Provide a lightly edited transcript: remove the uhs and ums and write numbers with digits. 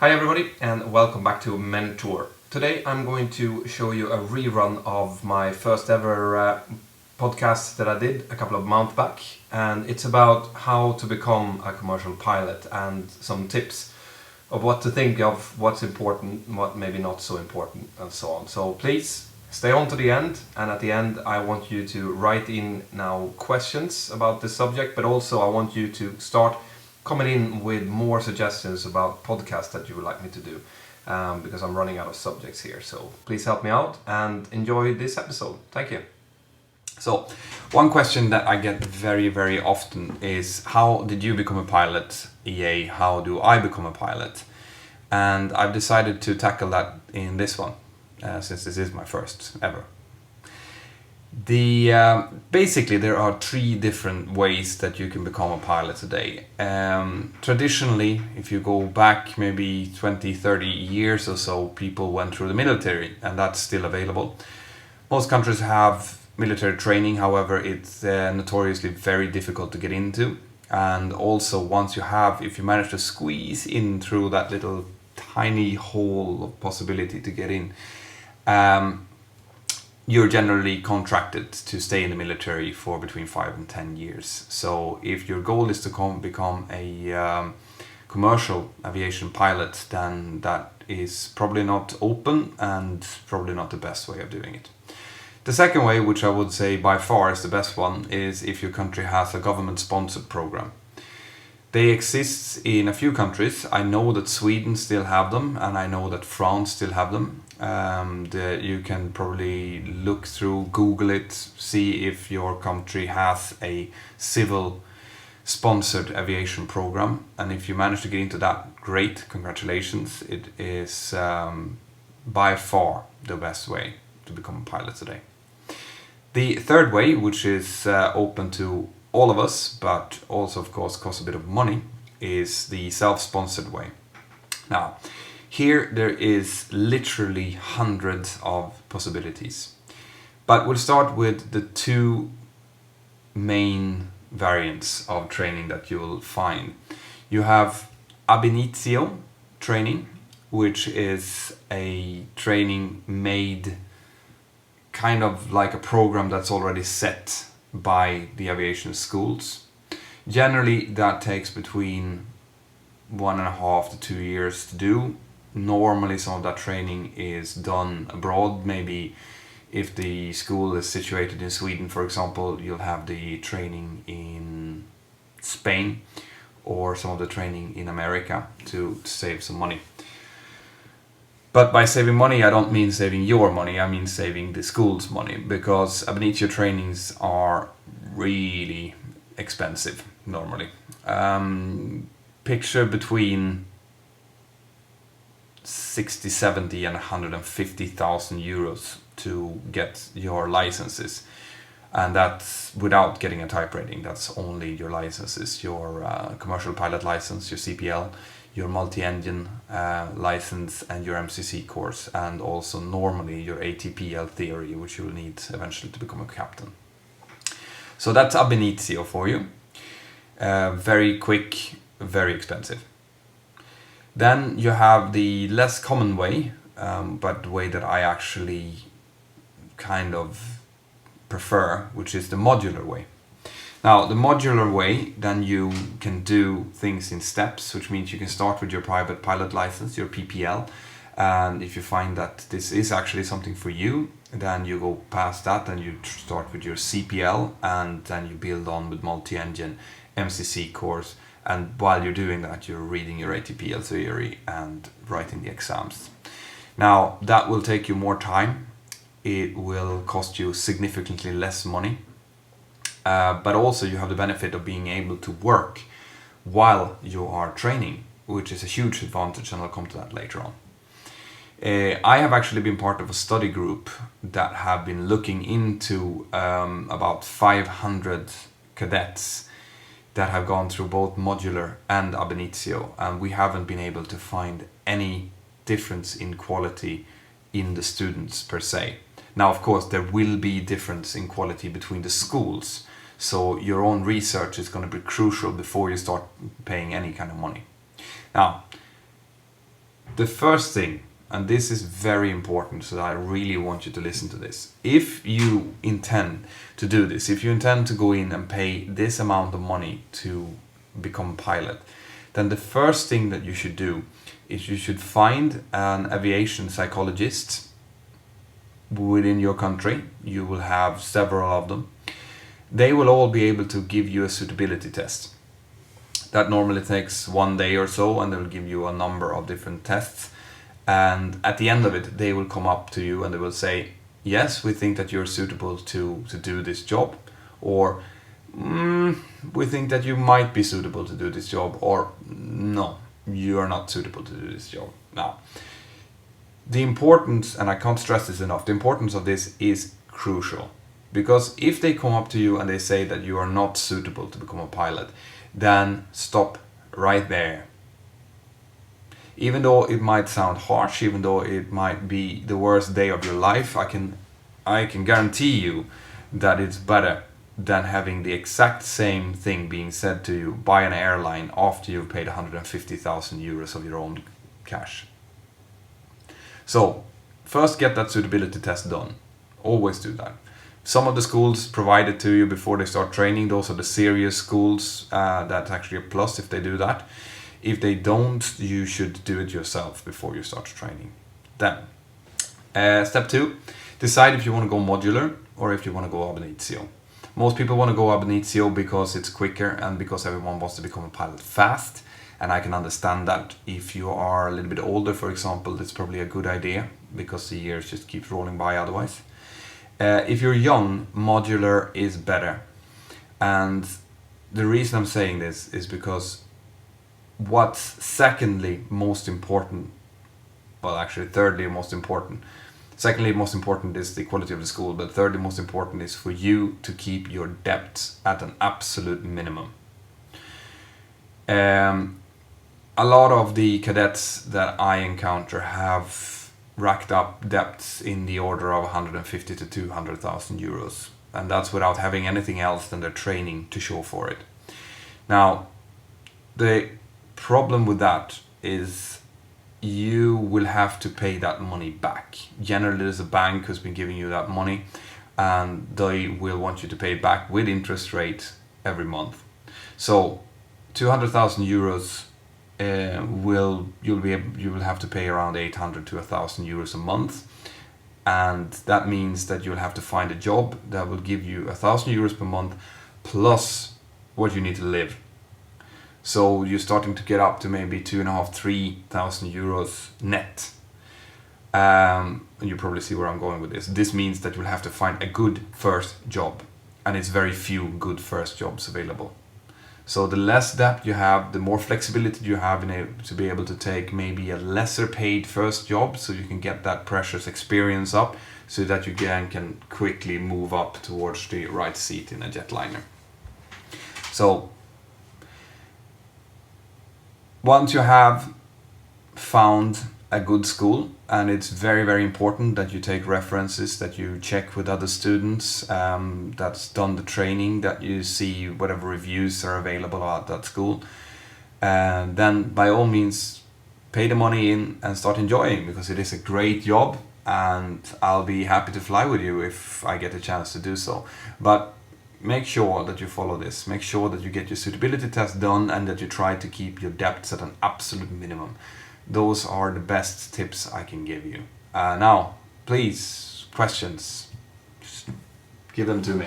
Hi everybody and welcome back to Mentor. Today I'm going to show you a rerun of my first ever podcast that I did a couple of months back, and it's about how to become a commercial pilot and some tips of what to think of, what's important, what maybe not so important, and so on. So please stay on to the end, and at the end I want you to write in now questions about this subject, but also I want you to start coming in with more suggestions about podcasts that you would like me to do, because I'm running out of subjects here. So please help me out and enjoy this episode. Thank you. So, one question that I get very often is, how did you become a pilot? EA, how do I become a pilot? And I've decided to tackle that in this one, since this is my first ever. Basically there are three different ways that you can become a pilot today. Traditionally, if you go back maybe 20-30 years or so, people went through the military, and that's still available. Most countries have military training, however it's notoriously very difficult to get into, and also if you manage to squeeze in through that little tiny hole of possibility to get in, you're generally contracted to stay in the military for between 5 and 10 years. So if your goal is to become a commercial aviation pilot, then that is probably not open and probably not the best way of doing it. The second way, which I would say by far is the best one, is if your country has a government-sponsored program. They exist in a few countries. I know that Sweden still have them, and I know that France still have them. You can probably look through, Google it, see if your country has a civil sponsored aviation program, and if you manage to get into that, great, congratulations. It is by far the best way to become a pilot today. The third way, which is open to all of us, but also of course costs a bit of money, is the self-sponsored way. Now, here there is literally hundreds of possibilities, but we'll start with the two main variants of training that you will find. You have ab initio training, which is a training made kind of like a program that's already set by the aviation schools. Generally that takes between 1.5 to 2 years to do. Normally some of that training is done abroad. Maybe if the school is situated in Sweden, for example, you'll have the training in Spain, or some of the training in America to save some money. But by saving money, I don't mean saving your money, I mean saving the school's money, because ab initio trainings are really expensive normally. Picture between 60, 70 and 150,000 euros to get your licenses. And that's without getting a type rating. That's only your licenses, your commercial pilot license, your CPL, your multi-engine license, and your MCC course, and also normally your ATPL theory, which you will need eventually to become a captain. So that's ab initio for you. Very quick, very expensive. Then you have the less common way, but the way that I actually kind of prefer, which is the modular way. Now, the modular way, then you can do things in steps, which means you can start with your private pilot license, your PPL, and if you find that this is actually something for you, then you go past that and you start with your CPL, and then you build on with multi-engine MCC course, and while you're doing that, you're reading your ATPL theory and writing the exams. Now, that will take you more time. It will cost you significantly less money. But also you have the benefit of being able to work while you are training, which is a huge advantage, and I'll come to that later on. I have actually been part of a study group that have been looking into about 500 cadets that have gone through both modular and ab initio, and we haven't been able to find any difference in quality in the students per se. Now, of course, there will be difference in quality between the schools, so your own research is going to be crucial before you start paying any kind of money. Now, The first thing, and this is very important, so I really want you to listen to this. If you intend to do this, if you intend to go in and pay this amount of money to become a pilot, then the first thing that you should do is you should find an aviation psychologist within your country. You will have several of them. They will all be able to give you a suitability test. That normally takes 1 day or so, and they will give you a number of different tests. And at the end of it, they will come up to you and they will say, yes, we think that you're suitable to do this job, or we think that you might be suitable to do this job, or no, you are not suitable to do this job. Now, the importance, and I can't stress this enough, the importance of this is crucial. Because if they come up to you and they say that you are not suitable to become a pilot, then stop right there. Even though it might sound harsh, even though it might be the worst day of your life, I can guarantee you that it's better than having the exact same thing being said to you by an airline after you've paid 150,000 euros of your own cash. So, first get that suitability test done. Always do that. Some of the schools provide it to you before they start training. Those are the serious schools. That's actually a plus if they do that. If they don't, you should do it yourself before you start training. Then, step 2, decide if you want to go modular or if you want to go ab initio. Most people want to go ab initio because it's quicker and because everyone wants to become a pilot fast. And I can understand that. If you are a little bit older, for example, it's probably a good idea because the years just keep rolling by otherwise. If you're young, modular is better. And the reason I'm saying this is because what's secondly most important, well actually thirdly most important, secondly most important is the quality of the school, but thirdly most important is for you to keep your debts at an absolute minimum. A lot of the cadets that I encounter have racked up debts in the order of 150 to 200,000 euros, and that's without having anything else than their training to show for it. Now, the problem with that is you will have to pay that money back. Generally, there's a bank who's been giving you that money, and they will want you to pay back with interest rate every month. So, 200,000 euros. You will have to pay around 800 to 1,000 euros a month, and that means that you'll have to find a job that will give you 1,000 euros per month plus what you need to live. So you're starting to get up to maybe 2,500–3,000 euros net. And you probably see where I'm going with this. This means that you'll have to find a good first job, and it's very few good first jobs available. So the less debt you have, the more flexibility you have to be able to take maybe a lesser paid first job, so you can get that precious experience up, so that you can quickly move up towards the right seat in a jetliner. So once you have found a good school, and it's very, very important that you take references, that you check with other students that's done the training, that you see whatever reviews are available at that school, and then by all means pay the money in and start enjoying, because it is a great job and I'll be happy to fly with you if I get a chance to do so. But make sure that you follow this. Make sure that you get your suitability test done and that you try to keep your debts at an absolute minimum. Those are the best tips I can give you. Now, please, questions, just give them to me.